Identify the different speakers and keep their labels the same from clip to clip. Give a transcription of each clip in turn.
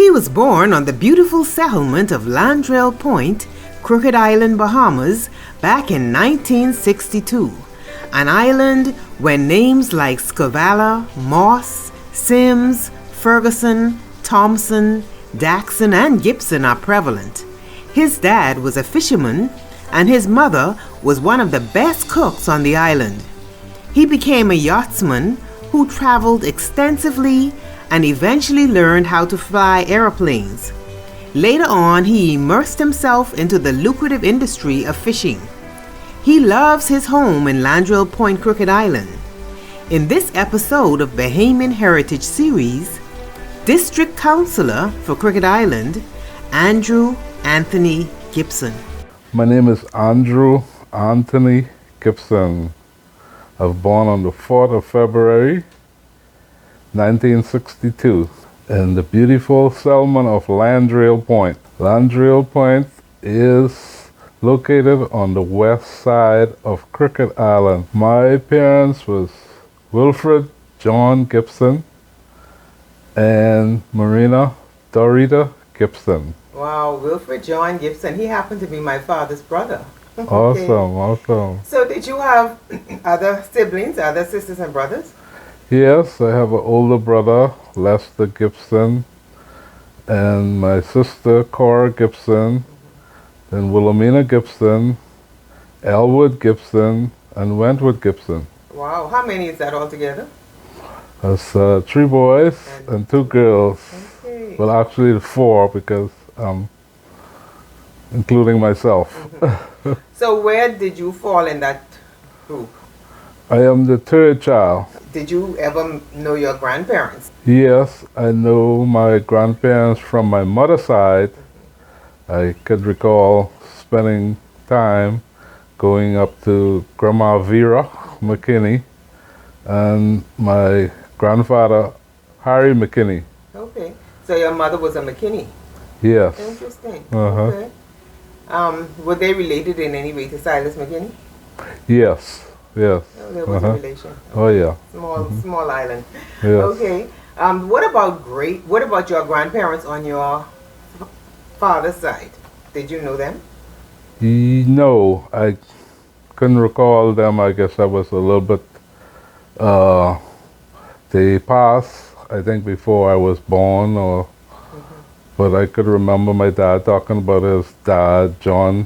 Speaker 1: He was born on the beautiful settlement of Landrial Point, Crooked Island, Bahamas, back in 1962, an island where names like Scavala, Moss, Sims, Ferguson, Thompson, Daxon, and Gibson are prevalent. His dad was a fisherman, and his mother was one of the best cooks on the island. He became a yachtsman who traveled extensively and eventually learned how to fly airplanes. Later on, he immersed himself into the lucrative industry of fishing. He loves his home in Landrial Point, Crooked Island. In this episode of Bahamian Heritage Series, District Councillor for Crooked Island, Andrew Anthony Gibson.
Speaker 2: My name is Andrew Anthony Gibson. I was born on the 4th of February, 1962, in the beautiful settlement of Landrial Point. Landrial Point is located on the west side of Crooked Island. My parents was Wilfred John Gibson and Marina Dorita Gibson.
Speaker 1: Wow, Wilfred John Gibson. He happened to be my father's brother. Okay.
Speaker 2: Awesome.
Speaker 1: So did you have other siblings, other sisters and brothers?
Speaker 2: Yes, I have an older brother, Lester Gibson, and my sister, Cora Gibson, then Wilhelmina Gibson, Elwood Gibson, and Wentworth Gibson.
Speaker 1: Wow, how many is that altogether?
Speaker 2: That's 3 boys and 2 girls.
Speaker 1: Okay.
Speaker 2: Well, actually 4 because including myself.
Speaker 1: So where did you fall in that group?
Speaker 2: I am the 3rd child.
Speaker 1: Did you ever know your grandparents?
Speaker 2: Yes, I know my grandparents from my mother's side. I could recall spending time going up to Grandma Vera McKinney and my grandfather Harry McKinney.
Speaker 1: Okay. So your mother was a McKinney?
Speaker 2: Yes.
Speaker 1: Interesting.
Speaker 2: Uh-huh.
Speaker 1: Okay. Were they related in any way to Silas McKinney?
Speaker 2: Yes. Yes.
Speaker 1: Oh, there was a relation. Okay.
Speaker 2: Oh yeah.
Speaker 1: Small island.
Speaker 2: Yes.
Speaker 1: Okay. What about your grandparents on your father's side? Did you know them?
Speaker 2: No, I couldn't recall them. I guess I was a little bit. They passed, I think, before I was born, or. But I could remember my dad talking about his dad, John,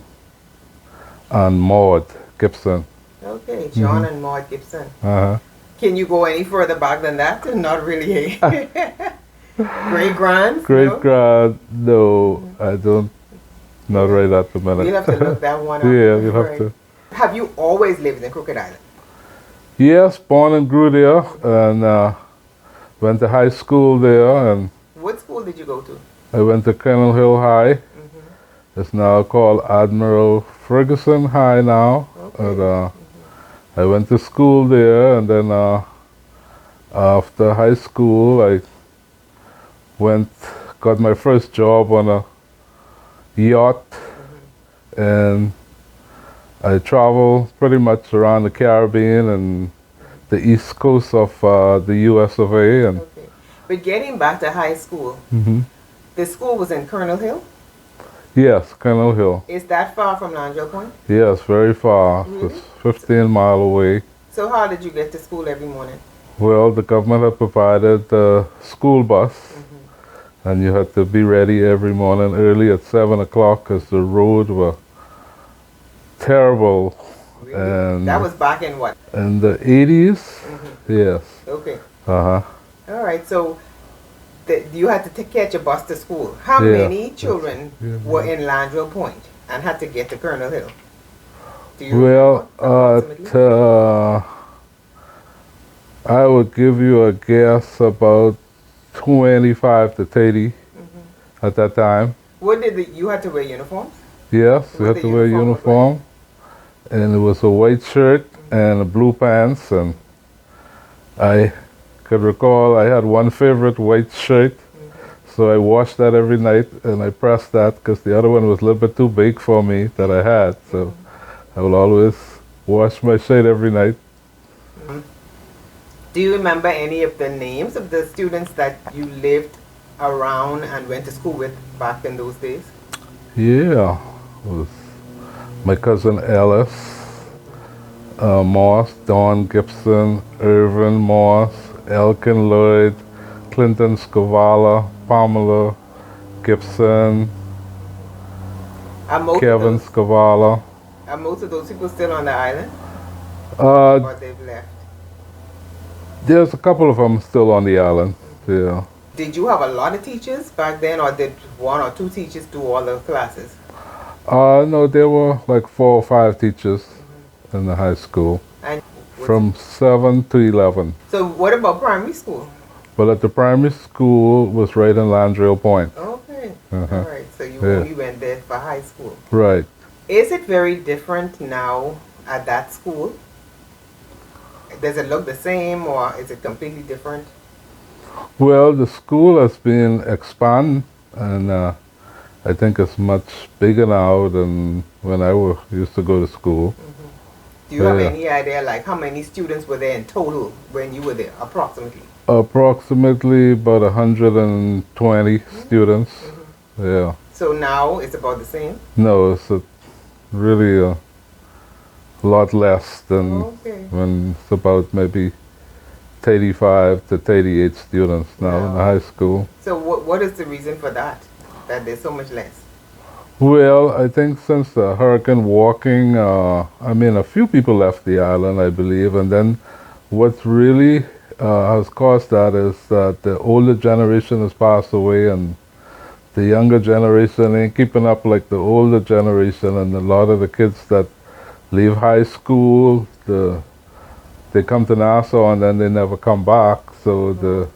Speaker 2: and Maud Gibson.
Speaker 1: Okay, John and Maud Gibson.
Speaker 2: Uh-huh.
Speaker 1: Can you go any further back than that? Not really. Great-grand?
Speaker 2: Great-grand, no, I don't. Not right at the minute.
Speaker 1: You'll have to look that one up.
Speaker 2: Yeah, you'll have to.
Speaker 1: Have you always lived in Crooked Island?
Speaker 2: Yes, born and grew there, and went to high school there. And
Speaker 1: what school did you go to?
Speaker 2: I went to Colonel Hill High. It's now called Admiral Ferguson High now.
Speaker 1: Okay.
Speaker 2: And, I went to school there, and then after high school, I got my first job on a yacht, and I traveled pretty much around the Caribbean and the east coast of the US of A. And
Speaker 1: okay. But getting back to high school, the school was in Colonel Hill?
Speaker 2: Yes, Colonel Hill.
Speaker 1: Is that far from Landrial Point?
Speaker 2: Yes, very far.
Speaker 1: Really?
Speaker 2: It's 15 miles away.
Speaker 1: So how did you get to school every morning?
Speaker 2: Well, the government had provided a school bus, and you had to be ready every morning early at 7 o'clock because the roads were terrible.
Speaker 1: Really?
Speaker 2: And
Speaker 1: that was back in what?
Speaker 2: In the 80s? Yes.
Speaker 1: Okay.
Speaker 2: Uh-huh.
Speaker 1: All right, so you had to catch a bus to school. How many children were in Landrial Point and had to get to Colonel Hill? Do you
Speaker 2: I would give you a guess about 25 to 30 at that time.
Speaker 1: What did you had to wear uniforms?
Speaker 2: Yes, you had to wear a uniform, and it was a white shirt and a blue pants, and I could recall I had one favorite white shirt, so I washed that every night, and I pressed that because the other one was a little bit too big for me that I had, so I will always wash my shirt every night.
Speaker 1: Do you remember any of the names of the students that you lived around and went to school with back in those days?
Speaker 2: Yeah, it was my cousin Ellis, Moss, Don Gibson, Irvin Moss, Elkin Lloyd, Clinton Scavala, Pamela Gibson, Kevin Scavala.
Speaker 1: Are most of those people still on the island?
Speaker 2: Uh,
Speaker 1: Or they've left?
Speaker 2: there's a couple of them still on the island. Yeah.
Speaker 1: Did you have a lot of teachers back then, or did one or two teachers do all the classes?
Speaker 2: No, there were like 4 or 5 teachers in the high school,
Speaker 1: And
Speaker 2: from 7 to 11.
Speaker 1: so what about primary school?
Speaker 2: But at the primary school was right in Landrial Point.
Speaker 1: Okay.
Speaker 2: Uh-huh.
Speaker 1: All right. So you
Speaker 2: Yeah.
Speaker 1: only went there for high school.
Speaker 2: Right.
Speaker 1: Is it very different now at that school? Does it look the same, or is it completely different?
Speaker 2: Well, the school has been expanded, and I think it's much bigger now than when used to go to school.
Speaker 1: Do you have
Speaker 2: Yeah.
Speaker 1: any idea, like, how many students were there in total when you were there, approximately?
Speaker 2: Approximately about 120 students. Yeah.
Speaker 1: So now it's about the same?
Speaker 2: No, it's really a lot less than
Speaker 1: Okay.
Speaker 2: when it's about maybe 35 to 38 students now in the
Speaker 1: Wow.
Speaker 2: high school.
Speaker 1: So what is the reason for that there's so much less?
Speaker 2: Well, I think since the hurricane walking, I mean, a few people left the island, I believe, and then what really has caused that is that the older generation has passed away, and the younger generation ain't keeping up like the older generation, and a lot of the kids that leave high school, they come to Nassau and then they never come back, so
Speaker 1: Okay.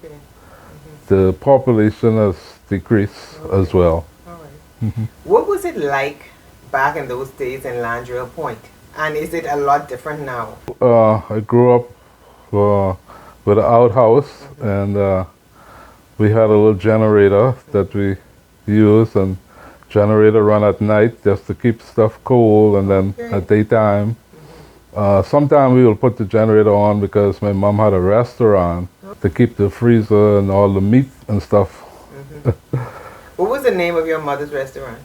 Speaker 2: the population has decreased as well.
Speaker 1: All right. What was it like back in those days in Landrial Point? And is it a lot different now?
Speaker 2: I grew up with an outhouse, and we had a little generator that we used, and generator run at night just to keep stuff cool, and then
Speaker 1: Okay.
Speaker 2: at daytime. Sometimes we will put the generator on because my mom had a restaurant to keep the freezer and all the meat and stuff.
Speaker 1: What was the name of your mother's restaurant?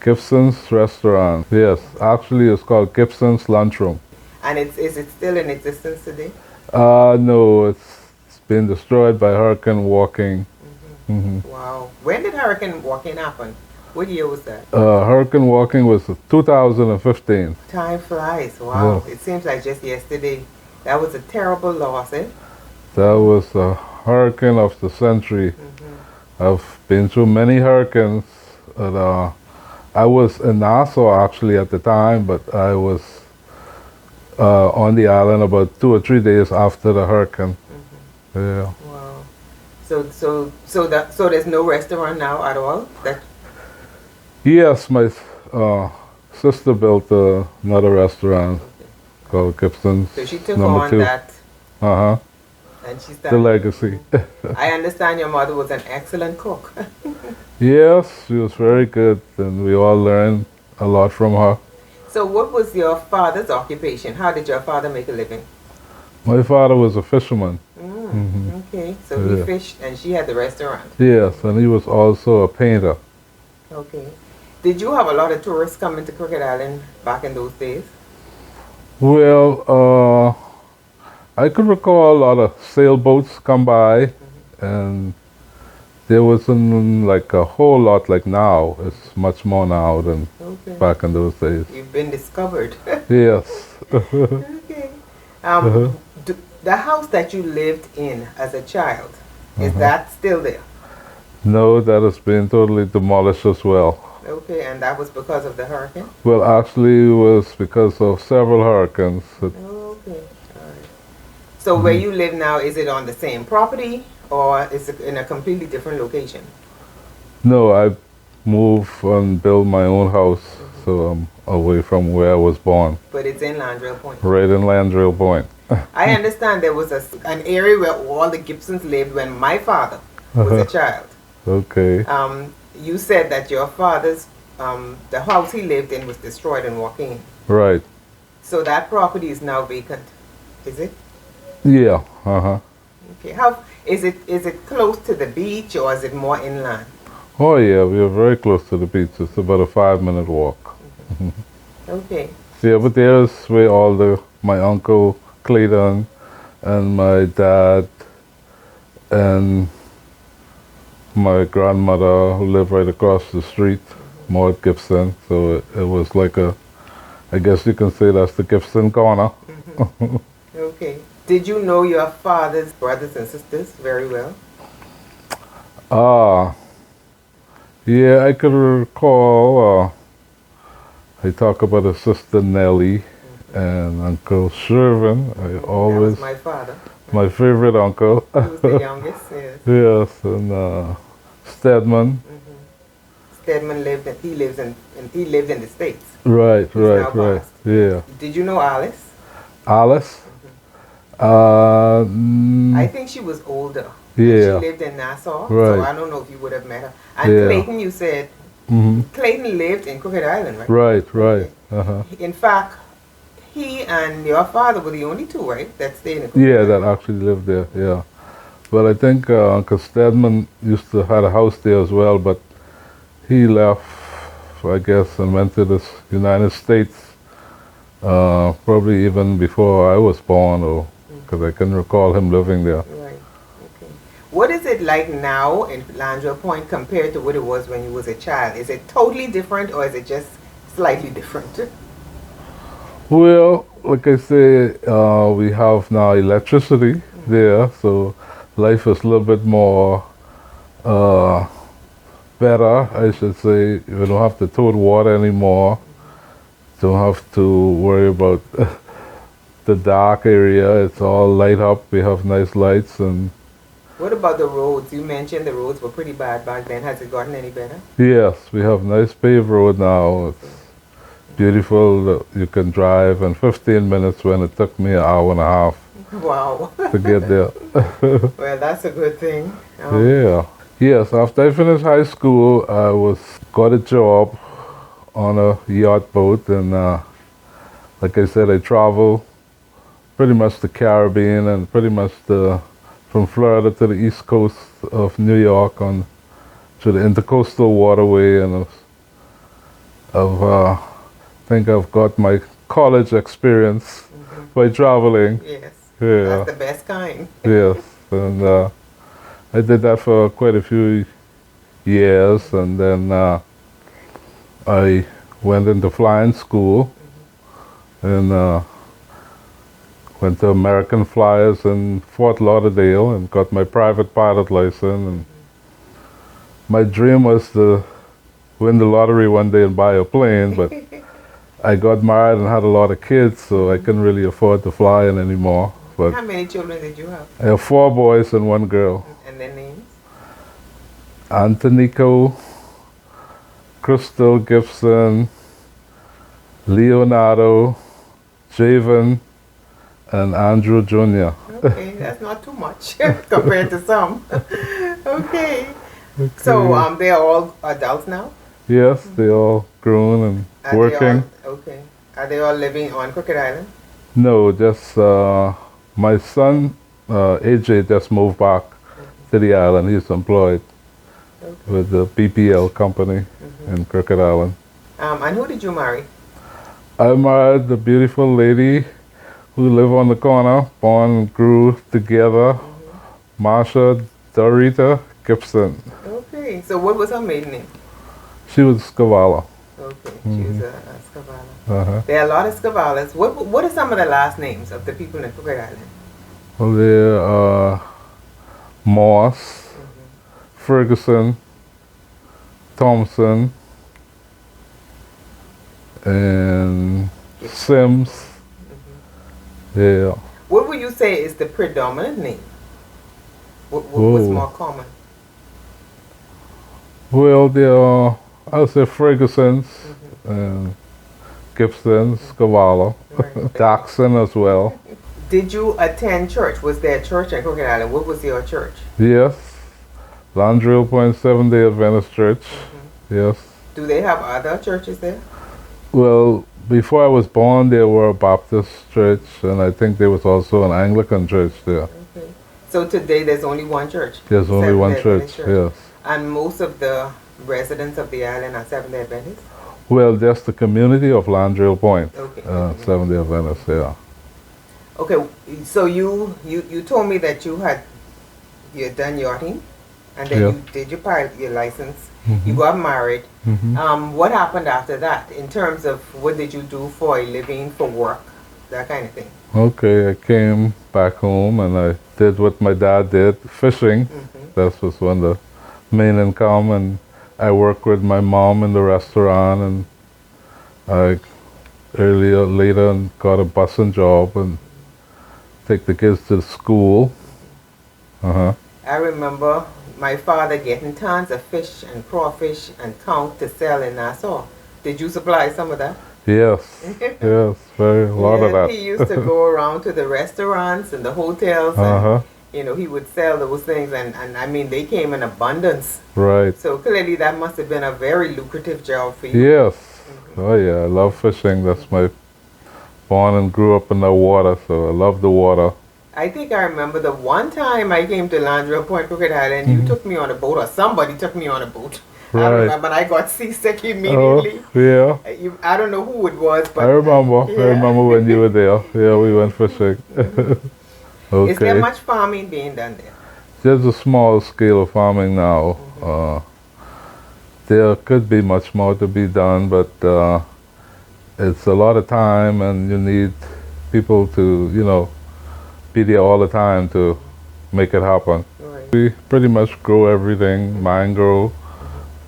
Speaker 2: Gibson's Restaurant. Yes, actually it's called Gibson's Lunchroom.
Speaker 1: And is it still in existence today?
Speaker 2: No, it's been destroyed by hurricane walking.
Speaker 1: Wow. When did Hurricane Walking happen? What year was that?
Speaker 2: Hurricane walking was 2015.
Speaker 1: Time flies. Wow.
Speaker 2: Yeah.
Speaker 1: It seems like just yesterday. That was a terrible loss, eh?
Speaker 2: That was a hurricane of the century. I've been through many hurricanes. And, I was in Nassau actually at the time, but I was on the island about 2 or 3 days after the hurricane. Yeah.
Speaker 1: Wow. So there's no restaurant now at all?
Speaker 2: Yes, my sister built another restaurant called Gibson's.
Speaker 1: So she took
Speaker 2: number
Speaker 1: on
Speaker 2: 2.
Speaker 1: that
Speaker 2: Uh-huh.
Speaker 1: and she
Speaker 2: The
Speaker 1: started.
Speaker 2: legacy.
Speaker 1: I understand your mother was an excellent cook.
Speaker 2: Yes, she was very good, and we all learned a lot from her.
Speaker 1: So what was your father's occupation? How did your father make a living?
Speaker 2: My father was a fisherman.
Speaker 1: Okay, so he
Speaker 2: Yeah.
Speaker 1: fished and she had the restaurant.
Speaker 2: Yes, and he was also a painter.
Speaker 1: Okay. Did you have a lot of tourists coming to Crooked Island back in those days?
Speaker 2: Well, I could recall a lot of sailboats come by, and there wasn't like a whole lot like now. It's much more now than
Speaker 1: Okay.
Speaker 2: back in those days.
Speaker 1: You've been discovered.
Speaker 2: Yes.
Speaker 1: Okay. The house that you lived in as a child, is that still there?
Speaker 2: No, that has been totally demolished as well.
Speaker 1: Okay, and that was because of the hurricane?
Speaker 2: Well, actually, it was because of several hurricanes.
Speaker 1: Okay, all right. So where you live now, is it on the same property or is it in a completely different location?
Speaker 2: No, I moved and built my own house, so I'm away from where I was born,
Speaker 1: But it's in Landrial Point.
Speaker 2: right in Landrial Point.
Speaker 1: I understand there was an area where all the Gibsons lived when my father was a child.
Speaker 2: Okay.
Speaker 1: You said that your father's, the house he lived in was destroyed in walking.
Speaker 2: Right.
Speaker 1: So that property is now vacant, is it?
Speaker 2: Yeah. Uh-huh.
Speaker 1: Okay. How is it? Is it close to the beach or is it more inland?
Speaker 2: Oh yeah, we are very close to the beach. It's about a 5-minute walk.
Speaker 1: Okay.
Speaker 2: Yeah, but there's where my uncle Clayton and my dad and my grandmother who lived right across the street, Maud Gibson. So it was like I guess you can say that's the Gibson corner.
Speaker 1: Okay. Did you know your father's brothers and sisters very well?
Speaker 2: Ah, yeah, I could recall. I talk about his sister Nellie and Uncle Shervin. I always
Speaker 1: That was my father.
Speaker 2: my favorite uncle.
Speaker 1: He was the youngest, yes.
Speaker 2: Yes, and Stedman.
Speaker 1: Stedman he lived in the States.
Speaker 2: Right,
Speaker 1: He's now
Speaker 2: right.
Speaker 1: passed.
Speaker 2: Yeah.
Speaker 1: Did you know Alice?
Speaker 2: Alice?
Speaker 1: I think she was older.
Speaker 2: Yeah.
Speaker 1: She lived in Nassau, so
Speaker 2: Right.
Speaker 1: I don't know if you would have met her. And
Speaker 2: Yeah.
Speaker 1: Clayton, you said, Clayton lived in Crooked Island, right?
Speaker 2: Right. Uh-huh.
Speaker 1: In fact, he and your father were the only two, right, that stayed in Crooked
Speaker 2: Yeah,
Speaker 1: Island?
Speaker 2: that actually lived there, yeah. But I think Uncle Stedman used to had a house there as well, but he left, I guess, and went to the United States probably even before I was born, or because I can recall him living there.
Speaker 1: Right. Okay. What is it like now in Landrial Point compared to what it was when you was a child? Is it totally different or is it just slightly different?
Speaker 2: Well, like I say, we have now electricity there, so life is a little bit more better, I should say. We don't have to tote water anymore. Don't have to worry about the dark area. It's all light up. We have nice lights. And
Speaker 1: What about the roads? You mentioned the roads were pretty bad back then. Has it gotten any better?
Speaker 2: yes, we have nice paved road now. It's beautiful. You can drive in 15 minutes when it took me an hour and a half
Speaker 1: Wow.
Speaker 2: to get there.
Speaker 1: Well, that's a good thing.
Speaker 2: Yeah. Yes, after I finished high school, I got a job on a yacht boat, and like I said, I travel pretty much the Caribbean and pretty much from Florida to the east coast of New York to the intercoastal waterway, and I think I've got my college experience by traveling.
Speaker 1: Yes.
Speaker 2: Yeah.
Speaker 1: That's the best kind.
Speaker 2: Yes, and I did that for quite a few years, and then I went into flying school and went to American Flyers in Fort Lauderdale and got my private pilot license. And my dream was to win the lottery one day and buy a plane, but I got married and had a lot of kids, so I couldn't really afford to fly in anymore. But
Speaker 1: How many children did you have?
Speaker 2: I have 4 boys and 1 girl.
Speaker 1: And their names?
Speaker 2: Antonico, Crystal Gibson, Leonardo, Javen, and Andrew Jr.
Speaker 1: Okay, that's not too much compared to some. Okay. So they are all adults now?
Speaker 2: Yes, they all grown and
Speaker 1: Are they
Speaker 2: working.
Speaker 1: okay. Are they all living on Crooked Island?
Speaker 2: No, just my son, AJ, just moved back to the island. He's employed with the BPL company in Crooked Island.
Speaker 1: And who did you marry?
Speaker 2: I married the beautiful lady who lived on the corner, born and grew together, Marsha Dorita Gibson.
Speaker 1: Okay. So what was her maiden name?
Speaker 2: She was Scavala.
Speaker 1: Okay. She was a Scavala.
Speaker 2: Uh-huh.
Speaker 1: There are a lot of Scavalas. What are some of the last names of the people in Crooked Island?
Speaker 2: Well, there Moss, Ferguson, Thompson, and Sims. Yeah.
Speaker 1: What would you say is the predominant name? What's
Speaker 2: Oh.
Speaker 1: more common?
Speaker 2: Well, there are, I'll say Ferguson's and Gibson's, Scavala,
Speaker 1: Right.
Speaker 2: Jackson as well.
Speaker 1: Did you attend church? Was there a church in Crooked Island? What was your church?
Speaker 2: Yes. Landrial Point Seventh-day Adventist Church. Yes.
Speaker 1: Do they have other churches there?
Speaker 2: Well, before I was born, there were a Baptist church, and I think there was also an Anglican church there.
Speaker 1: Okay. So today there's only one church?
Speaker 2: There's only one
Speaker 1: Seventh-day
Speaker 2: church,
Speaker 1: Adventist church.
Speaker 2: yes.
Speaker 1: And most of the residents of the island are Seventh-day Adventists?
Speaker 2: Well, just the community of Landrial Point.
Speaker 1: Okay.
Speaker 2: Seventh-day Adventists, yeah.
Speaker 1: Okay, so you told me that you had done yachting, and then
Speaker 2: Yeah.
Speaker 1: you did your pilot, your license.
Speaker 2: Mm-hmm.
Speaker 1: You got married.
Speaker 2: Mm-hmm.
Speaker 1: What happened after that in terms of what did you do for a living, for work, that kind of thing?
Speaker 2: Okay, I came back home and I did what my dad did, fishing. That was one of the main income, and I worked with my mom in the restaurant, and I later got a busing job and take the kids to school.
Speaker 1: I remember my father getting tons of fish and crawfish and conch to sell in Nassau. Did you supply some of that?
Speaker 2: Yes, yes, a lot of that.
Speaker 1: He used to go around to the restaurants and the hotels, and he would sell those things, and I mean, they came in abundance.
Speaker 2: Right.
Speaker 1: So clearly that must have been a very lucrative job for you.
Speaker 2: Yes. Oh yeah, I love fishing. That's my born and grew up in the water, so I love the water.
Speaker 1: I think I remember the one time I came to Landrial Point, Crooked Island, you took me on a boat, or somebody took me on a boat.
Speaker 2: Right.
Speaker 1: I remember, and I got seasick immediately.
Speaker 2: Oh, yeah.
Speaker 1: I don't know who it was, but
Speaker 2: I remember.
Speaker 1: yeah.
Speaker 2: I remember when you were there. Yeah, we went fishing. Okay.
Speaker 1: Is there much farming being done there?
Speaker 2: There's a small scale of farming now. There could be much more to be done, but it's a lot of time, and you need people to, be there all the time to make it happen.
Speaker 1: Right.
Speaker 2: We pretty much grow everything, mango.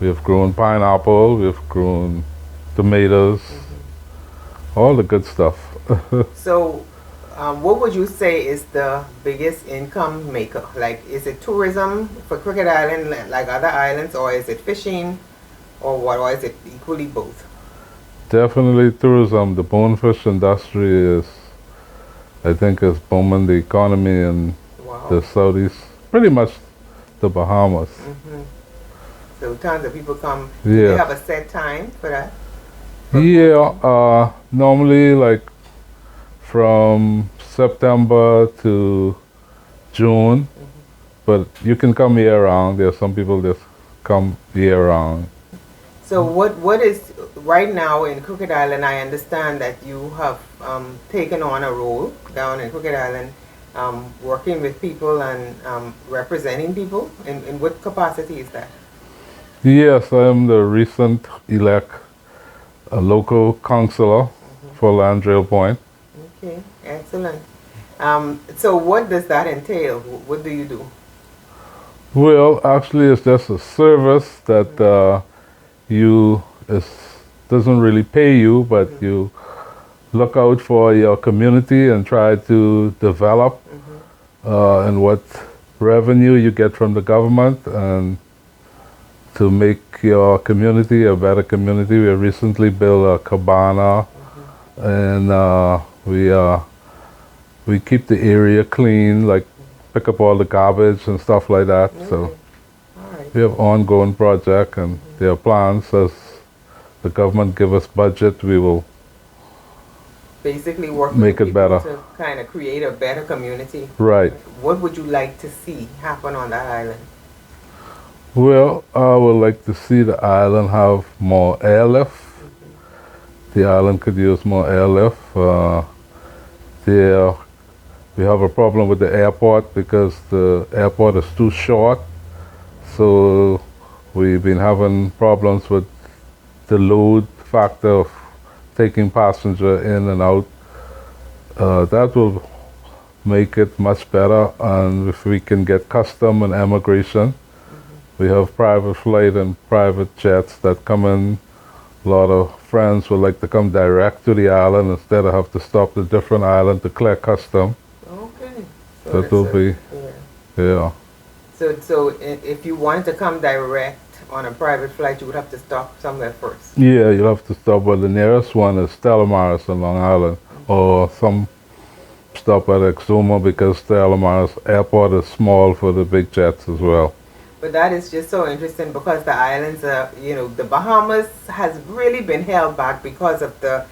Speaker 2: We have grown pineapple, we have grown tomatoes, all the good stuff.
Speaker 1: So, what would you say is the biggest income maker? Like, is it tourism for Crooked Island, like other islands, or is it fishing, or what, or is it equally both?
Speaker 2: Definitely tourism. The bonefish industry I think, is booming the economy in the southeast, pretty much the Bahamas.
Speaker 1: So tons of people come.
Speaker 2: Yeah.
Speaker 1: Do they have a set time for that?
Speaker 2: Yeah, normally like from September to June, but you can come year round. There are some people that come year round.
Speaker 1: So what is, right now in Crooked Island, I understand that you have taken on a role down in Crooked Island, working with people and representing people. In what capacity is that?
Speaker 2: Yes, I am the recent elect local councillor for Landrial Point.
Speaker 1: Okay, excellent. So what does that entail? What do you do?
Speaker 2: Well, actually, it's just a service that doesn't really pay you, but you look out for your community and try to develop and what revenue you get from the government, and to make your community a better community. We recently built a cabana, and we keep the area clean, like pick up all the garbage and stuff like that. So we have ongoing project, and there are plans as the government give us budget, we will
Speaker 1: basically work
Speaker 2: make it better
Speaker 1: to kind of create a better community.
Speaker 2: Right.
Speaker 1: What would you like to see happen on that island?
Speaker 2: Well, I would like to see the island have more airlift. The island could use more airlift. We have a problem with the airport because the airport is too short. So we've been having problems with the load factor of taking passenger in and out. That will make it much better, and if we can get custom and immigration. We have private flight and private jets that come in. A lot of friends would like to come direct to the island instead of have to stop at a different island to clear custom.
Speaker 1: Okay.
Speaker 2: So that will be, yeah.
Speaker 1: So if you wanted to come direct on a private flight, you would have to stop somewhere first.
Speaker 2: Yeah, you'll have to stop, but the nearest one is Stella Maris on Long Island, or some stop at Exuma, because Stella Maris Airport is small for the big jets as well.
Speaker 1: But that is just so interesting, because the islands are, the Bahamas has really been held back because of the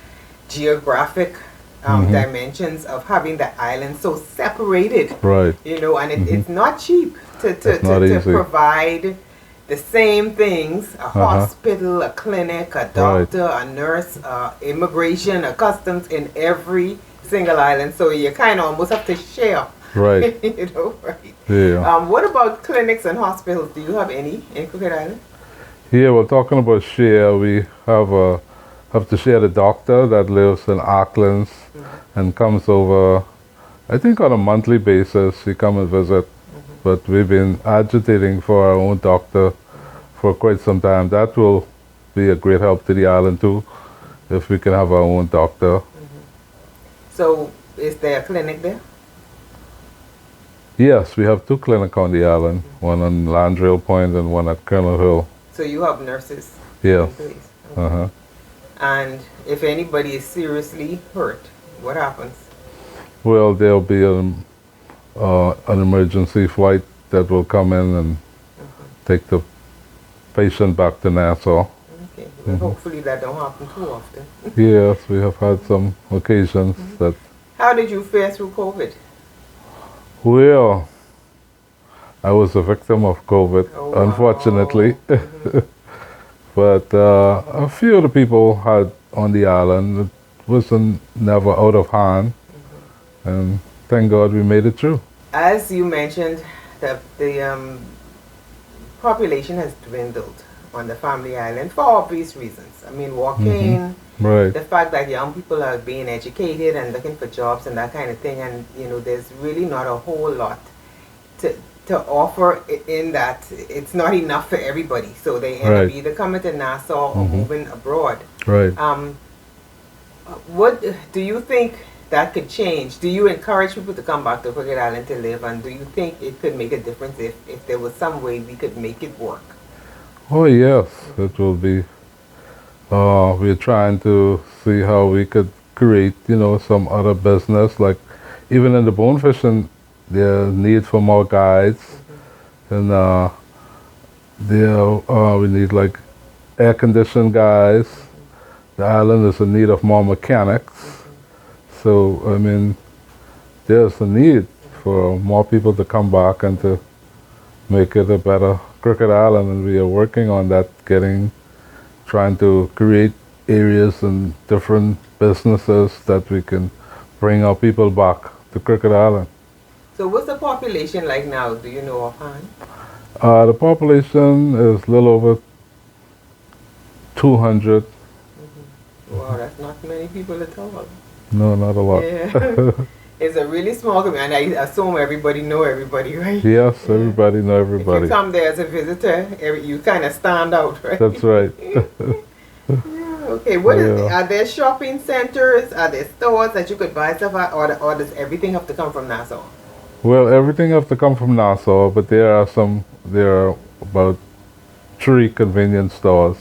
Speaker 1: geographic dimensions of having the island so separated.
Speaker 2: Right.
Speaker 1: You know, and it's not cheap to
Speaker 2: not
Speaker 1: to
Speaker 2: easy.
Speaker 1: provide the same things: a hospital, a clinic, a doctor, a nurse, immigration, a customs in every single island. So you kind of almost have to share.
Speaker 2: Right.
Speaker 1: You know, right?
Speaker 2: Yeah.
Speaker 1: What about clinics and hospitals? Do you have any in Crooked Island?
Speaker 2: Yeah, we're talking about share. We have to share the doctor that lives in Auckland and comes over, I think on a monthly basis. He come and visit. But we've been agitating for our own doctor for quite some time. That will be a great help to the island too, if we can have our own doctor.
Speaker 1: So is there a clinic there?
Speaker 2: Yes, we have 2 clinics on the island, one on Landrial Point and one at Colonel Hill.
Speaker 1: So you have nurses
Speaker 2: Yes.
Speaker 1: in place. Okay. And if anybody is seriously hurt, what happens?
Speaker 2: Well, there'll be an emergency flight that will come in and take the patient back to Nassau.
Speaker 1: Okay. Well, hopefully that don't happen too often.
Speaker 2: Yes, we have had some occasions that.
Speaker 1: How did you fare through COVID?
Speaker 2: Well, I was a victim of COVID, unfortunately. But a few of the people had on the island, it wasn't never out of hand. And thank God we made it through.
Speaker 1: As you mentioned, the population has dwindled on the Family Island for obvious reasons. I mean, walking,
Speaker 2: Right.
Speaker 1: the fact that young people are being educated and looking for jobs and that kind of thing, and you know, there's really not a whole lot to offer in that. It's not enough for everybody, so they end up either coming to Nassau or moving abroad.
Speaker 2: Right.
Speaker 1: What do you think that could change? Do you encourage people to come back to Crooked Island to live, and do you think it could make a difference if there was some way we could make it work?
Speaker 2: Oh yes, it will be. We're trying to see how we could create, some other business. Like even in the bone fishing, there's need for more guides, and we need like air-conditioned guys. The island is in need of more mechanics. So I mean, there's a need for more people to come back and to make it a better Crooked Island, and we are working on that, trying to create areas and different businesses that we can bring our people back to Crooked Island.
Speaker 1: So what's the population like now? Do you know offhand?
Speaker 2: The population is a little over 200.
Speaker 1: Wow, that's not many people at all.
Speaker 2: No, not a lot.
Speaker 1: Yeah. It's a really small community, and I assume everybody know everybody, right?
Speaker 2: Yes, everybody know everybody.
Speaker 1: If you come there as a visitor, you kind of stand out, right?
Speaker 2: That's right.
Speaker 1: Yeah, okay, are there shopping centers? Are there stores that you could buy stuff at, or does everything have to come from Nassau?
Speaker 2: Well, everything has to come from Nassau, but there are about 3 convenience stores.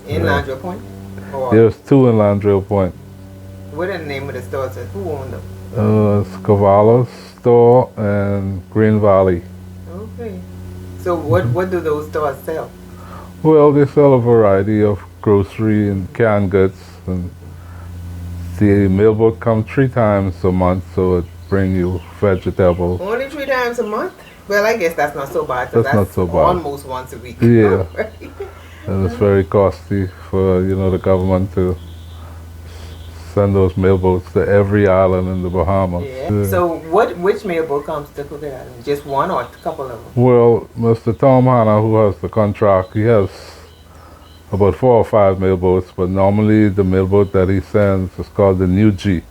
Speaker 1: In Landrial Point?
Speaker 2: There's 2 in Landrial Point.
Speaker 1: What are the name of the stores? Who owned them?
Speaker 2: Scavala's store and Green Valley.
Speaker 1: Okay. So what do those stores sell?
Speaker 2: Well, they sell a variety of grocery and canned goods, and the mailboat comes 3 times a month, so it brings you vegetables.
Speaker 1: Only 3 times a month? Well, I guess that's not so bad.
Speaker 2: That's not so bad.
Speaker 1: Almost once a week.
Speaker 2: Yeah. And it's very costly for the government to send those mailboats to every island in the Bahamas.
Speaker 1: Yeah. So which mailboat comes to Crooked Island? Just one or a couple of them?
Speaker 2: Well, Mr. Tom Hanna, who has the contract, he has about 4 or 5 mailboats, but normally the mailboat that he sends is called the New G.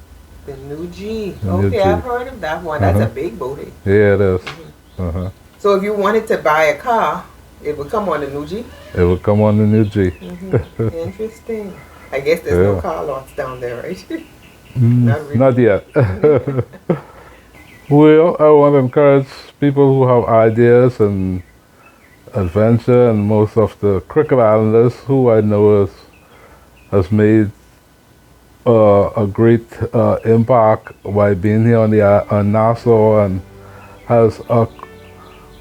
Speaker 1: The New G. Okay, I've heard of that one. That's a big boat.
Speaker 2: Yeah, it is.
Speaker 1: So if you wanted to buy a car, it would come on the New G?
Speaker 2: It would come on the New G.
Speaker 1: Interesting. I guess there's no car lots down there, right?
Speaker 2: Not yet. Well, I want to encourage people who have ideas and adventure, and most of the Crooked Islanders who I know has made a great impact by being here on Nassau, and has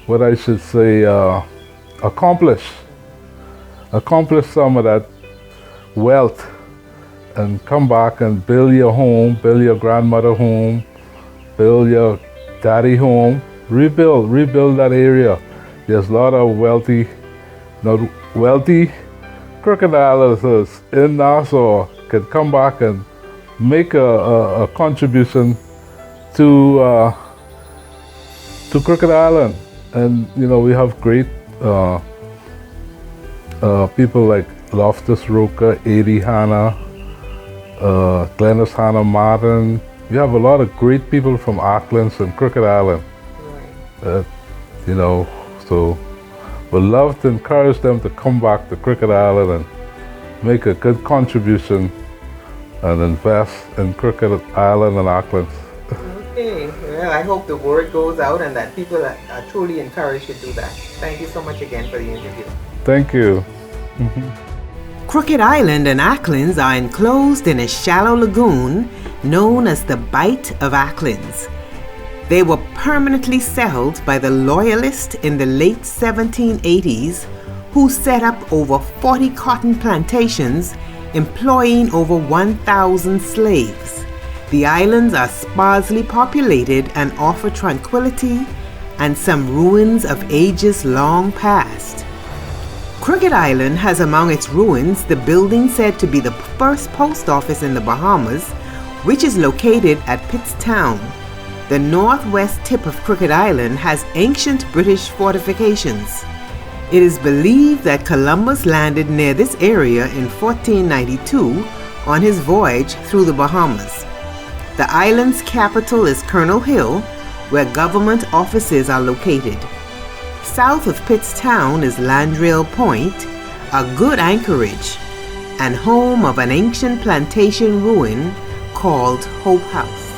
Speaker 2: what I should say accomplished some of that wealth and come back and build your home, build your grandmother home, build your daddy home, rebuild that area. There's a lot of wealthy Crooked Islanders in Nassau can come back and make a contribution to Crooked Island. And we have great people like Loftus Roca, Adi Hanna, Glennis Hanna Martin. We have a lot of great people from Auckland and Crooked Island.
Speaker 1: Right.
Speaker 2: So we'd love to encourage them to come back to Crooked Island and make a good contribution and invest in Crooked Island and Auckland.
Speaker 1: Okay, well, I hope the word goes out and that people are truly encouraged to do that. Thank you so much again for the interview.
Speaker 2: Thank you.
Speaker 1: Crooked Island and Acklins are enclosed in a shallow lagoon known as the Bight of Acklins. They were permanently settled by the Loyalists in the late 1780s, who set up over 40 cotton plantations, employing over 1,000 slaves. The islands are sparsely populated and offer tranquility and some ruins of ages long past. Crooked Island has among its ruins the building said to be the first post office in the Bahamas, which is located at Pittstown. The northwest tip of Crooked Island has ancient British fortifications. It is believed that Columbus landed near this area in 1492 on his voyage through the Bahamas. The island's capital is Colonel Hill, where government offices are located. South of Pittstown is Landrial Point, a good anchorage, and home of an ancient plantation ruin called Hope House.